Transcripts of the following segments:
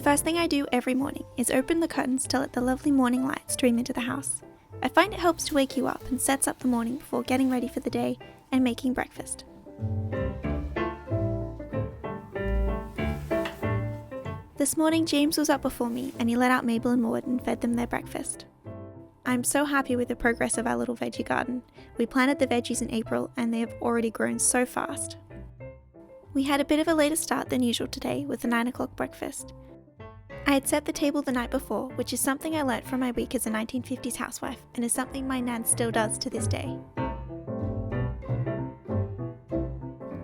first thing I do every morning is open the curtains to let the lovely morning light stream into the house. I find it helps to wake you up and sets up the morning before getting ready for the day and making breakfast. This morning James was up before me and he let out Mabel and Maud and fed them their breakfast. I'm so happy with the progress of our little veggie garden. We planted the veggies in April and they have already grown so fast. We had a bit of a later start than usual today with the 9 o'clock breakfast. I had set the table the night before, which is something I learnt from my week as a 1950s housewife and is something my nan still does to this day.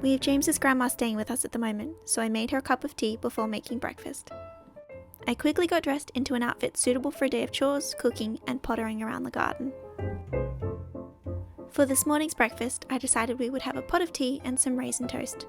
We have James's grandma staying with us at the moment, so I made her a cup of tea before making breakfast. I quickly got dressed into an outfit suitable for a day of chores, cooking and pottering around the garden. For this morning's breakfast, I decided we would have a pot of tea and some raisin toast.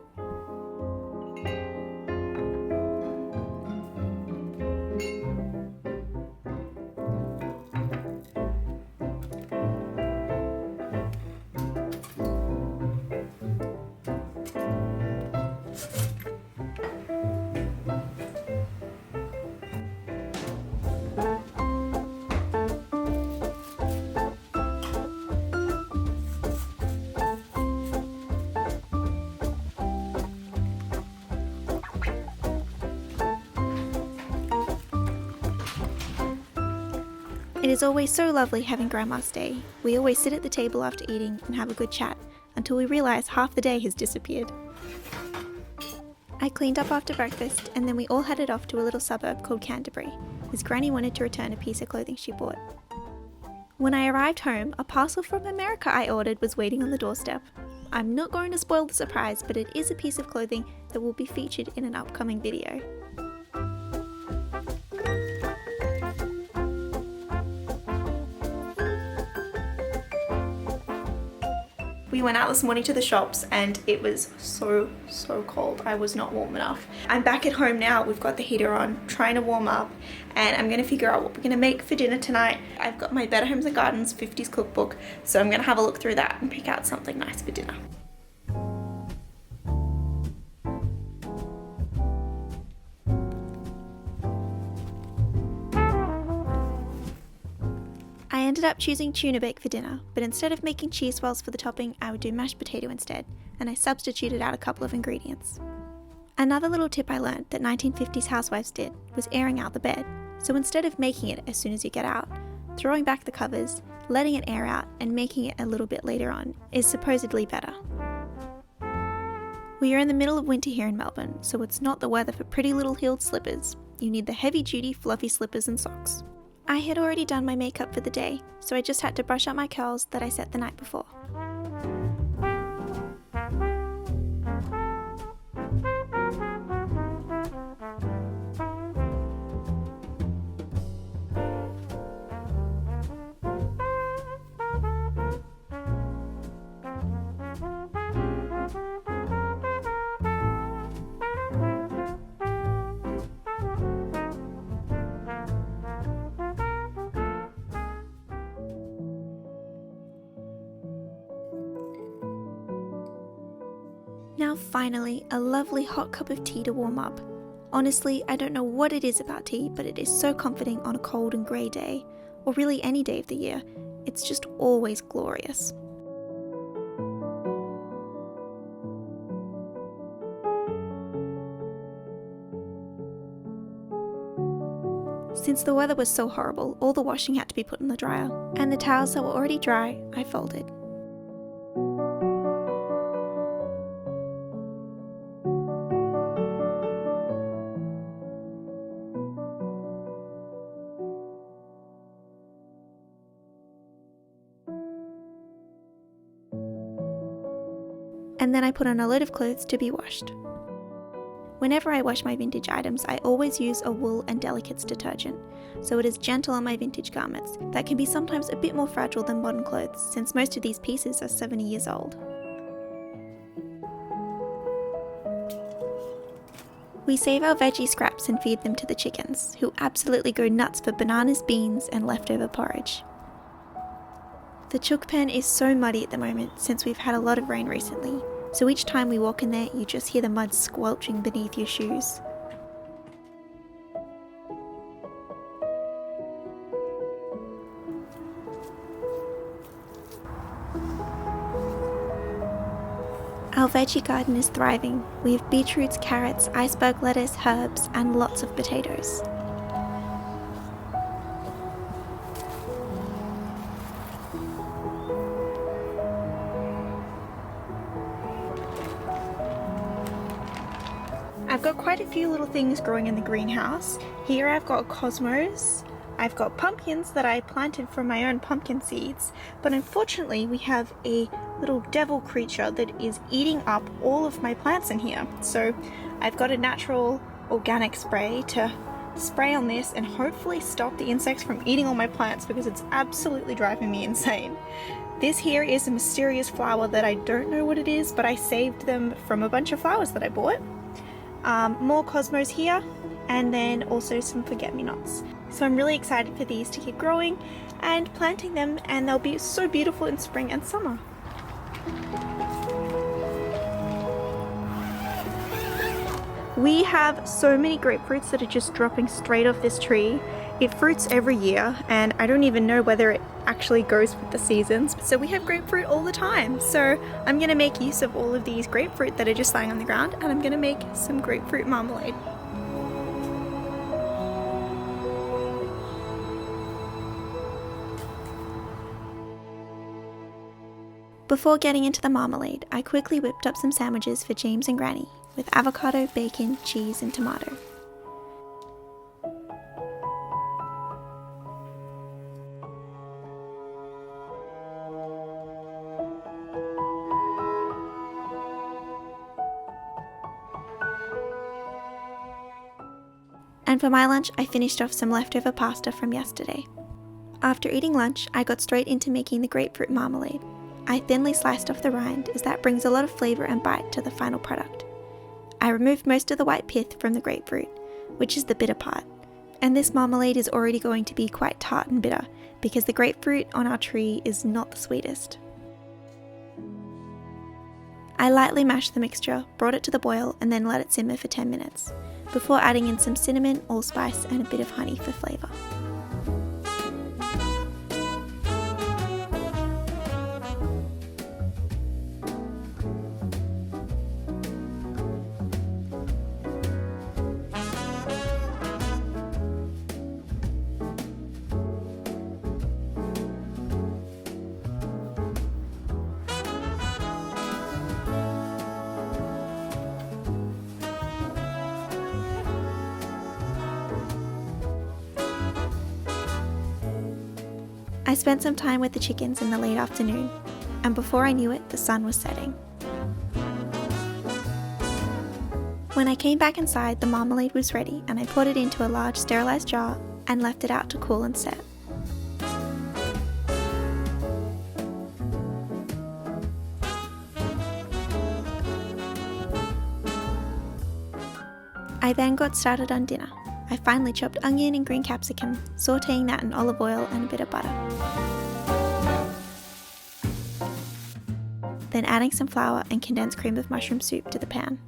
It is always so lovely having Grandma stay. We always sit at the table after eating and have a good chat until we realise half the day has disappeared. I cleaned up after breakfast and then we all headed off to a little suburb called Canterbury, as Granny wanted to return a piece of clothing she bought. When I arrived home, a parcel from America I ordered was waiting on the doorstep. I'm not going to spoil the surprise, but it is a piece of clothing that will be featured in an upcoming video. We went out this morning to the shops and it was so cold. I was not warm enough. I'm back at home now. We've got the heater on, trying to warm up, and I'm going to figure out what we're going to make for dinner tonight. I've got my Better Homes and Gardens 50s cookbook, so I'm going to have a look through that and pick out something nice for dinner. I ended up choosing tuna bake for dinner, but instead of making cheese swirls for the topping, I would do mashed potato instead, and I substituted out a couple of ingredients. Another little tip I learned that 1950s housewives did was airing out the bed, so instead of making it as soon as you get out, throwing back the covers, letting it air out, and making it a little bit later on is supposedly better. We are in the middle of winter here in Melbourne, so it's not the weather for pretty little heeled slippers. You need the heavy-duty, fluffy slippers and socks. I had already done my makeup for the day, so I just had to brush out my curls that I set the night before. Now finally, a lovely hot cup of tea to warm up. Honestly, I don't know what it is about tea, but it is so comforting on a cold and grey day, or really any day of the year. It's just always glorious. Since the weather was so horrible, all the washing had to be put in the dryer, and the towels that were already dry, I folded. And then I put on a load of clothes to be washed. Whenever I wash my vintage items, I always use a wool and delicates detergent, so it is gentle on my vintage garments that can be sometimes a bit more fragile than modern clothes, since most of these pieces are 70 years old. We save our veggie scraps and feed them to the chickens, who absolutely go nuts for bananas, beans, and leftover porridge. The chook pen is so muddy at the moment since we've had a lot of rain recently, so each time we walk in there you just hear the mud squelching beneath your shoes. Our veggie garden is thriving. We have beetroots, carrots, iceberg lettuce, herbs, and lots of potatoes. I've got quite a few little things growing in the greenhouse. Here I've got cosmos. I've got pumpkins that I planted from my own pumpkin seeds, but unfortunately we have a little devil creature that is eating up all of my plants in here. So I've got a natural organic spray to spray on this and hopefully stop the insects from eating all my plants because it's absolutely driving me insane. This here is a mysterious flower that I don't know what it is, but I saved them from a bunch of flowers that I bought. More cosmos here, and then also some forget-me-nots. So I'm really excited for these to keep growing and planting them, and they'll be so beautiful in spring and summer. We have so many grapefruits that are just dropping straight off this tree. It fruits every year, and I don't even know whether it actually goes with the seasons. So we have grapefruit all the time. So I'm gonna make use of all of these grapefruit that are just lying on the ground, and I'm gonna make some grapefruit marmalade. Before getting into the marmalade, I quickly whipped up some sandwiches for James and Granny with avocado, bacon, cheese, and tomato. And for my lunch, I finished off some leftover pasta from yesterday. After eating lunch, I got straight into making the grapefruit marmalade. I thinly sliced off the rind as that brings a lot of flavour and bite to the final product. I removed most of the white pith from the grapefruit, which is the bitter part, and this marmalade is already going to be quite tart and bitter because the grapefruit on our tree is not the sweetest. I lightly mashed the mixture, brought it to the boil, and then let it simmer for 10 minutes, before adding in some cinnamon, allspice, and a bit of honey for flavour. I spent some time with the chickens in the late afternoon, and before I knew it, the sun was setting. When I came back inside, the marmalade was ready, and I poured it into a large sterilised jar and left it out to cool and set. I then got started on dinner. I finely chopped onion and green capsicum, sauteing that in olive oil and a bit of butter. Then adding some flour and condensed cream of mushroom soup to the pan.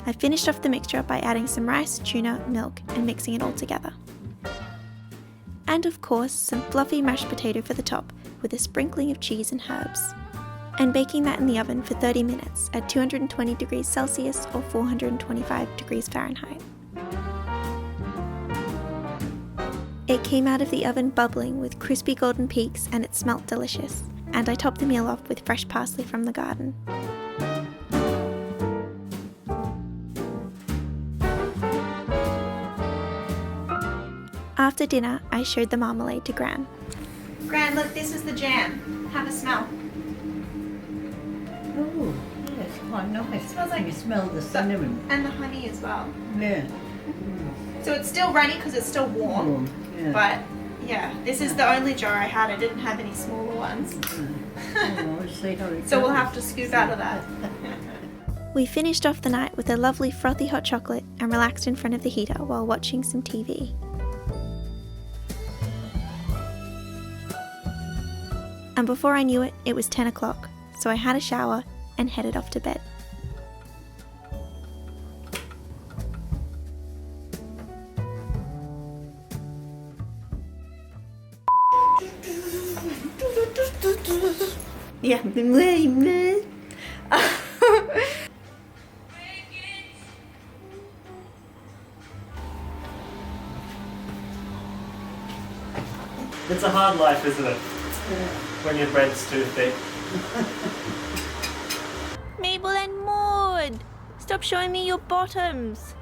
I finished off the mixture by adding some rice, tuna, milk, and mixing it all together. And of course, some fluffy mashed potato for the top, with a sprinkling of cheese and herbs, and baking that in the oven for 30 minutes at 220 degrees Celsius or 425 degrees Fahrenheit. It came out of the oven bubbling with crispy golden peaks, and it smelt delicious, and I topped the meal off with fresh parsley from the garden. After dinner, I showed the marmalade to Gran. Gran, look, this is the jam. Have a smell. Oh, yeah, it's quite nice. It smells like you smell the cinnamon. And the honey as well. Yeah. So it's still runny because it's still warm. Yeah. But yeah, this is the only jar I had. I didn't have any smaller ones. Oh, let's see how it So we'll goes. have to scoop out of that. We finished off the night with a lovely frothy hot chocolate and relaxed in front of the heater while watching some TV. And before I knew it, it was 10 o'clock, so I had a shower and headed off to bed. Yeah. It's a hard life, isn't it? When your bread's too thick. Mabel and Maud! Stop showing me your bottoms!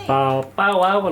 Bow, bow, wow,